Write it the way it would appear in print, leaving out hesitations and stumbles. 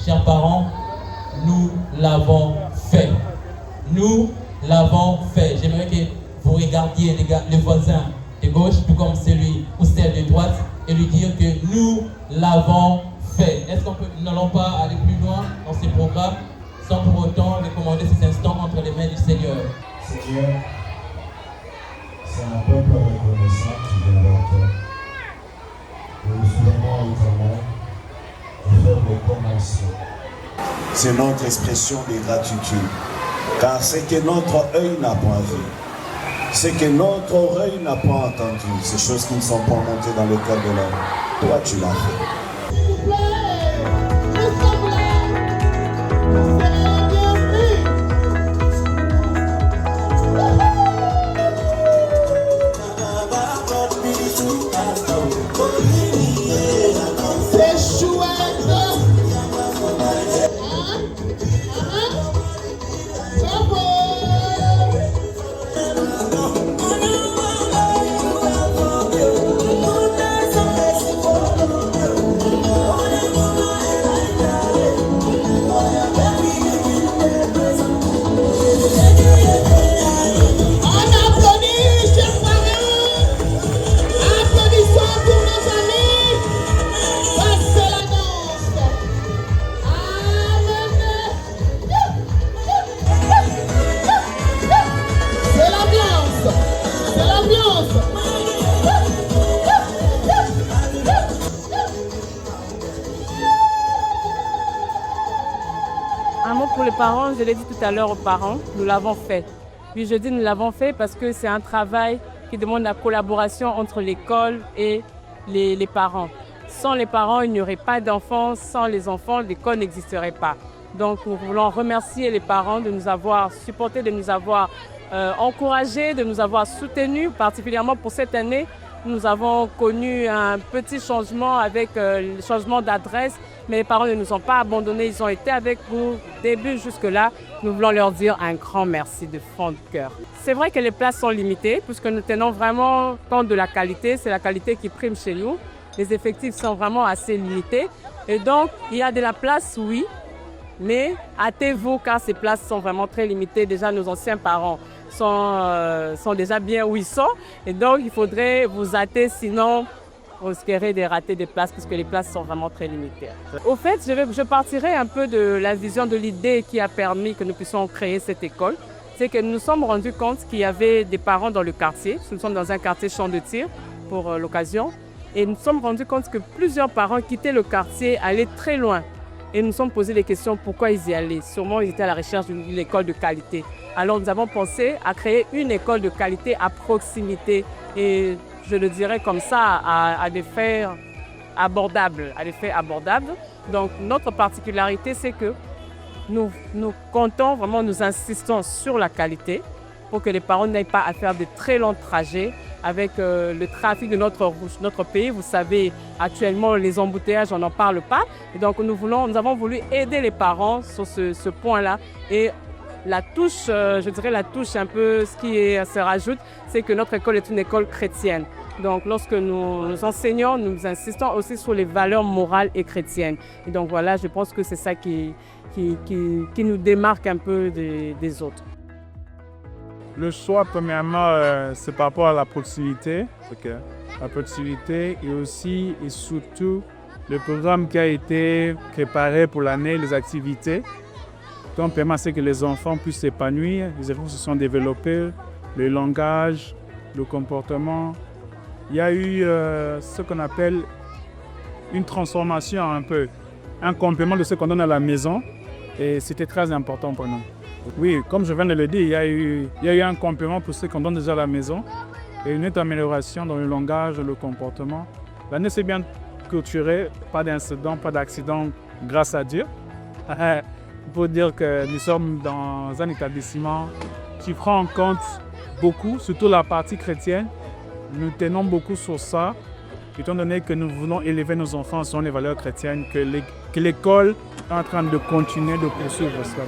chers parents, nous l'avons fait. Nous l'avons fait. J'aimerais que vous regardiez les voisins de gauche, tout comme celui ou celle de droite, et lui dire que nous l'avons fait. Est-ce qu'on peut, nous n'allons pas aller plus loin dans ces programmes sans pour autant recommander ces instants entre les mains du Seigneur? Seigneur, c'est un peuple reconnaissant qui vient vers toi. Nous nous souvenons éternel de faire le commencement. C'est notre expression de gratitude. Car ce que notre œil n'a pas vu, ce que notre oreille n'a pas entendu, ces choses qui ne sont pas montées dans le cœur de l'homme, toi tu l'as fait. Un mot pour les parents, je l'ai dit tout à l'heure aux parents, nous l'avons fait. Puis je dis nous l'avons fait parce que c'est un travail qui demande la collaboration entre l'école et les parents. Sans les parents, il n'y aurait pas d'enfants. Sans les enfants, l'école n'existerait pas. Donc nous voulons remercier les parents de nous avoir supportés, de nous avoir encouragés, de nous avoir soutenus, particulièrement pour cette année. Nous avons connu un petit changement avec le changement d'adresse, mais les parents ne nous ont pas abandonnés, ils ont été avec nous début jusque-là. Nous voulons leur dire un grand merci de fond de cœur. C'est vrai que les places sont limitées, puisque nous tenons vraiment compte de la qualité, c'est la qualité qui prime chez nous. Les effectifs sont vraiment assez limités, et donc il y a de la place, oui, mais hâtez-vous car ces places sont vraiment très limitées. Déjà, nos anciens parents sont déjà bien où ils sont. Et donc, il faudrait vous hâter, sinon vous risquerez de rater des places puisque les places sont vraiment très limitées. Au fait, je partirai un peu de la vision de l'idée qui a permis que nous puissions créer cette école. C'est que nous nous sommes rendus compte qu'il y avait des parents dans le quartier. Nous sommes dans un quartier champ de tir pour l'occasion. Et nous nous sommes rendus compte que plusieurs parents quittaient le quartier, allaient très loin. Et nous nous sommes posé des questions pourquoi ils y allaient. Sûrement, ils étaient à la recherche d'une école de qualité. Alors, nous avons pensé à créer une école de qualité à proximité. Et je le dirais comme ça, à des faits abordables. Donc, notre particularité, c'est que nous comptons vraiment, nous insistons sur la qualité pour que les parents n'aient pas à faire de très longs trajets avec le trafic de notre pays. Vous savez, actuellement, les embouteillages, on n'en parle pas. Et donc, nous avons voulu aider les parents sur ce point-là. Et la touche, je dirais la touche un peu, ce qui se rajoute, c'est que notre école est une école chrétienne. Donc, lorsque nous enseignons, nous insistons aussi sur les valeurs morales et chrétiennes. Et donc, voilà, je pense que c'est ça qui nous démarque un peu des autres. Le choix, premièrement, c'est par rapport à la proximité. La proximité et aussi et surtout le programme qui a été préparé pour l'année, les activités. Donc, permet à ce que les enfants puissent s'épanouir. Les enfants se sont développés, le langage, le comportement. Il y a eu ce qu'on appelle une transformation un peu, un complément de ce qu'on donne à la maison. Et c'était très important pour nous. Oui, comme je viens de le dire, il y a eu un complément pour ce qu'on donne déjà à la maison et une nette amélioration dans le langage, le comportement. L'année s'est bien clôturée, pas d'incident, pas d'accident, grâce à Dieu. Pour dire que nous sommes dans un établissement qui prend en compte beaucoup, surtout la partie chrétienne. Nous tenons beaucoup sur ça, étant donné que nous voulons élever nos enfants sur les valeurs chrétiennes, que l'école est en train de continuer de poursuivre cela.